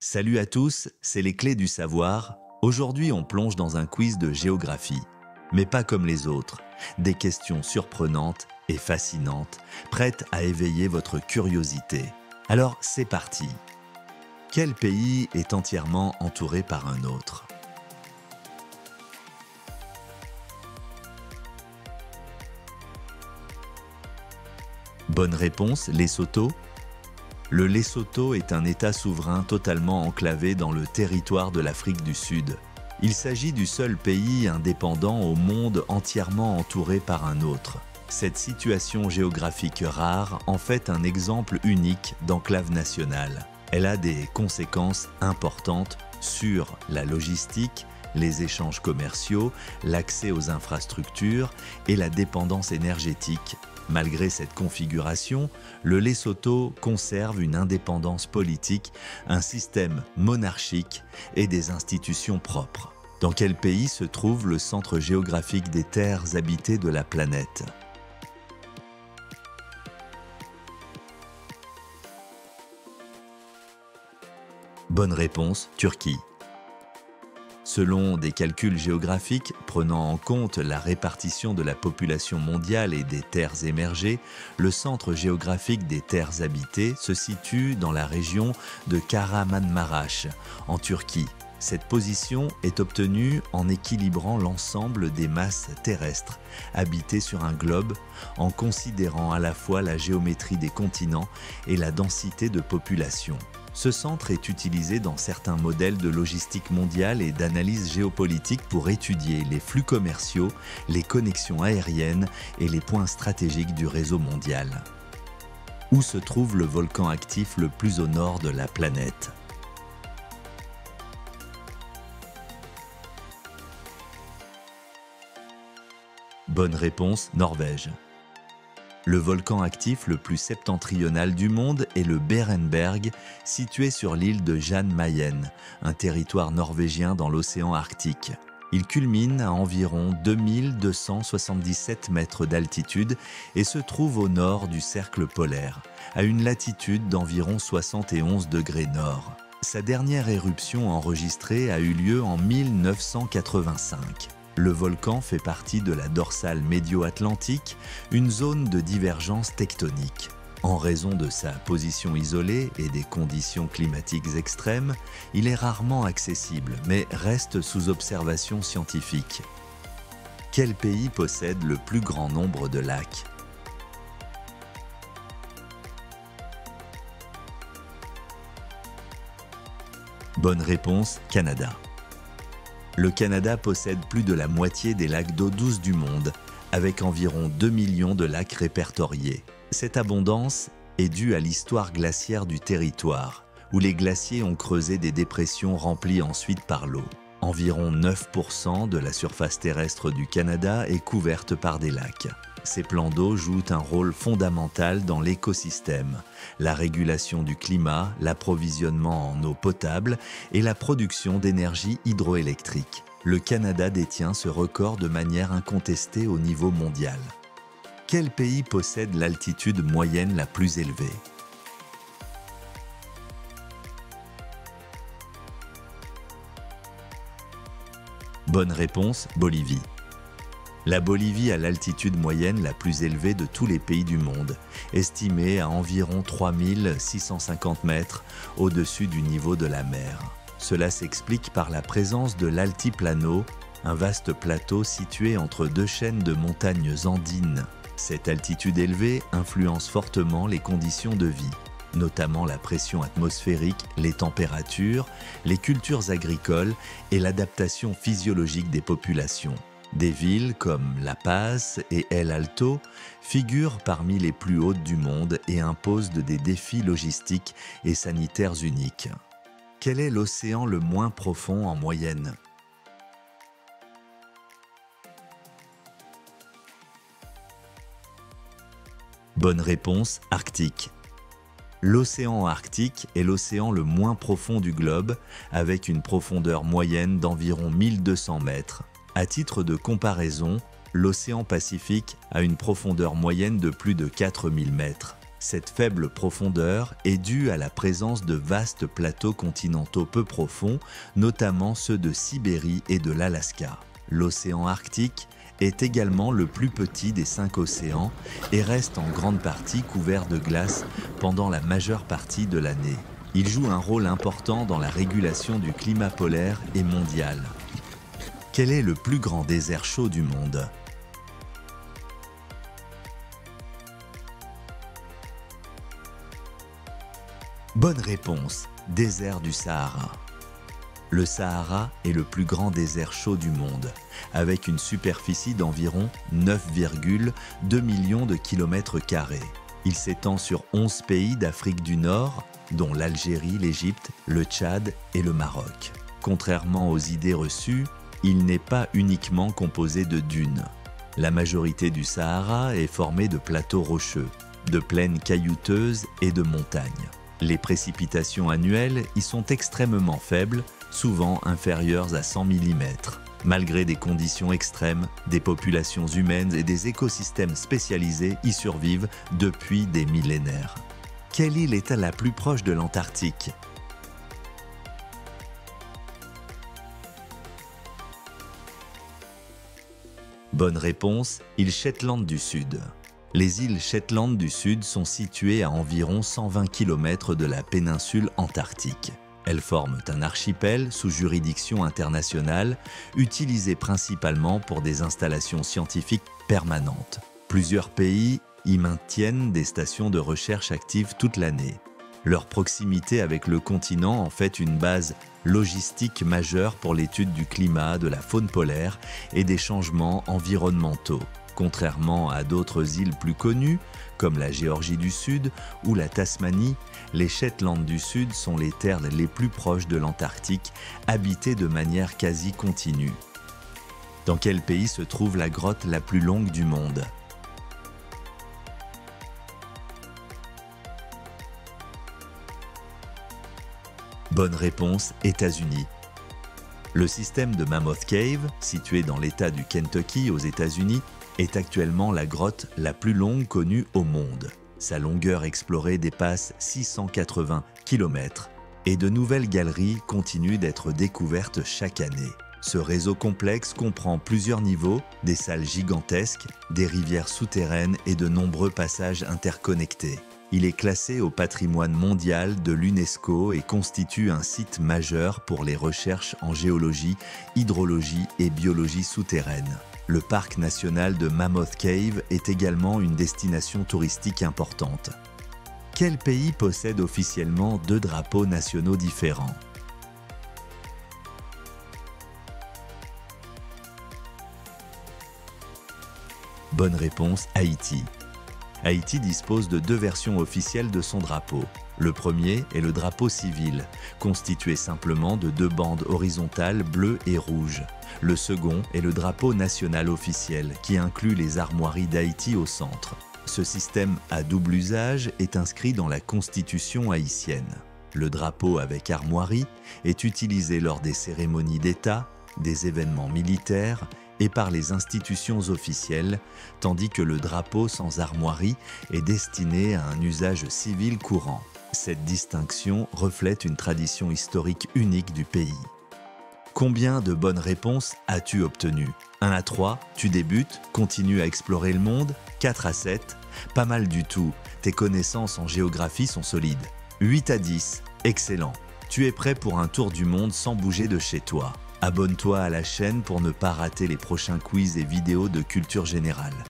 Salut à tous, c'est les clés du savoir. Aujourd'hui, on plonge dans un quiz de géographie. Mais pas comme les autres. Des questions surprenantes et fascinantes, prêtes à éveiller votre curiosité. Alors, c'est parti. Quel pays est entièrement entouré par un autre? Bonne réponse, Lesotho. Le Lesotho est un État souverain totalement enclavé dans le territoire de l'Afrique du Sud. Il s'agit du seul pays indépendant au monde entièrement entouré par un autre. Cette situation géographique rare en fait un exemple unique d'enclave nationale. Elle a des conséquences importantes sur la logistique, les échanges commerciaux, l'accès aux infrastructures et la dépendance énergétique. Malgré cette configuration, le Lesotho conserve une indépendance politique, un système monarchique et des institutions propres. Dans quel pays se trouve le centre géographique des terres habitées de la planète? Bonne réponse, Turquie. Selon des calculs géographiques prenant en compte la répartition de la population mondiale et des terres émergées, le centre géographique des terres habitées se situe dans la région de Kahramanmaraş, en Turquie. Cette position est obtenue en équilibrant l'ensemble des masses terrestres habitées sur un globe, en considérant à la fois la géométrie des continents et la densité de population. Ce centre est utilisé dans certains modèles de logistique mondiale et d'analyse géopolitique pour étudier les flux commerciaux, les connexions aériennes et les points stratégiques du réseau mondial. Où se trouve le volcan actif le plus au nord de la planète? Bonne réponse, Norvège. Le volcan actif le plus septentrional du monde est le Berenberg, situé sur l'île de Jan Mayen, un territoire norvégien dans l'océan Arctique. Il culmine à environ 2277 mètres d'altitude et se trouve au nord du cercle polaire, à une latitude d'environ 71 degrés nord. Sa dernière éruption enregistrée a eu lieu en 1985. Le volcan fait partie de la dorsale médio-atlantique, une zone de divergence tectonique. En raison de sa position isolée et des conditions climatiques extrêmes, il est rarement accessible, mais reste sous observation scientifique. Quel pays possède le plus grand nombre de lacs? Bonne réponse, Canada. Le Canada possède plus de la moitié des lacs d'eau douce du monde, avec environ 2 millions de lacs répertoriés. Cette abondance est due à l'histoire glaciaire du territoire, où les glaciers ont creusé des dépressions remplies ensuite par l'eau. Environ 9% de la surface terrestre du Canada est couverte par des lacs. Ces plans d'eau jouent un rôle fondamental dans l'écosystème, la régulation du climat, l'approvisionnement en eau potable et la production d'énergie hydroélectrique. Le Canada détient ce record de manière incontestée au niveau mondial. Quel pays possède l'altitude moyenne la plus élevée? Bonne réponse, Bolivie. La Bolivie a l'altitude moyenne la plus élevée de tous les pays du monde, estimée à environ 3650 mètres au-dessus du niveau de la mer. Cela s'explique par la présence de l'altiplano, un vaste plateau situé entre deux chaînes de montagnes andines. Cette altitude élevée influence fortement les conditions de vie, notamment la pression atmosphérique, les températures, les cultures agricoles et l'adaptation physiologique des populations. Des villes comme La Paz et El Alto figurent parmi les plus hautes du monde et imposent des défis logistiques et sanitaires uniques. Quel est l'océan le moins profond en moyenne? Bonne réponse, Arctique. L'océan Arctique est l'océan le moins profond du globe, avec une profondeur moyenne d'environ 1200 mètres. À titre de comparaison, l'océan Pacifique a une profondeur moyenne de plus de 4000 mètres. Cette faible profondeur est due à la présence de vastes plateaux continentaux peu profonds, notamment ceux de Sibérie et de l'Alaska. L'océan Arctique est également le plus petit des 5 océans et reste en grande partie couvert de glace pendant la majeure partie de l'année. Il joue un rôle important dans la régulation du climat polaire et mondial. Quel est le plus grand désert chaud du monde ? Bonne réponse, désert du Sahara. Le Sahara est le plus grand désert chaud du monde, avec une superficie d'environ 9,2 millions de kilomètres carrés. Il s'étend sur 11 pays d'Afrique du Nord, dont l'Algérie, l'Égypte, le Tchad et le Maroc. Contrairement aux idées reçues, il n'est pas uniquement composé de dunes. La majorité du Sahara est formée de plateaux rocheux, de plaines caillouteuses et de montagnes. Les précipitations annuelles y sont extrêmement faibles, souvent inférieures à 100 mm. Malgré des conditions extrêmes, des populations humaines et des écosystèmes spécialisés y survivent depuis des millénaires. Quelle île est la plus proche de l'Antarctique ? Bonne réponse, île Shetland du Sud. Les îles Shetland du Sud sont situées à environ 120 km de la péninsule antarctique. Elles forment un archipel sous juridiction internationale, utilisé principalement pour des installations scientifiques permanentes. Plusieurs pays y maintiennent des stations de recherche actives toute l'année. Leur proximité avec le continent en fait une base logistique majeure pour l'étude du climat, de la faune polaire et des changements environnementaux. Contrairement à d'autres îles plus connues, comme la Géorgie du Sud ou la Tasmanie, les Shetland du Sud sont les terres les plus proches de l'Antarctique, habitées de manière quasi continue. Dans quel pays se trouve la grotte la plus longue du monde ? Bonne réponse, États-Unis. Le système de Mammoth Cave, situé dans l'État du Kentucky aux États-Unis, est actuellement la grotte la plus longue connue au monde. Sa longueur explorée dépasse 680 km et de nouvelles galeries continuent d'être découvertes chaque année. Ce réseau complexe comprend plusieurs niveaux, des salles gigantesques, des rivières souterraines et de nombreux passages interconnectés. Il est classé au patrimoine mondial de l'UNESCO et constitue un site majeur pour les recherches en géologie, hydrologie et biologie souterraine. Le parc national de Mammoth Cave est également une destination touristique importante. Quel pays possède officiellement 2 drapeaux nationaux différents ? Bonne réponse, Haïti. Haïti dispose de 2 versions officielles de son drapeau. Le premier est le drapeau civil, constitué simplement de 2 bandes horizontales bleues et rouges. Le second est le drapeau national officiel, qui inclut les armoiries d'Haïti au centre. Ce système à double usage est inscrit dans la Constitution haïtienne. Le drapeau avec armoirie est utilisé lors des cérémonies d'État, des événements militaires et par les institutions officielles, tandis que le drapeau sans armoirie est destiné à un usage civil courant. Cette distinction reflète une tradition historique unique du pays. Combien de bonnes réponses as-tu obtenues ? 1 à 3, tu débutes, continues à explorer le monde. 4 à 7, pas mal du tout, tes connaissances en géographie sont solides. 8 à 10, excellent, tu es prêt pour un tour du monde sans bouger de chez toi. Abonne-toi à la chaîne pour ne pas rater les prochains quiz et vidéos de culture générale.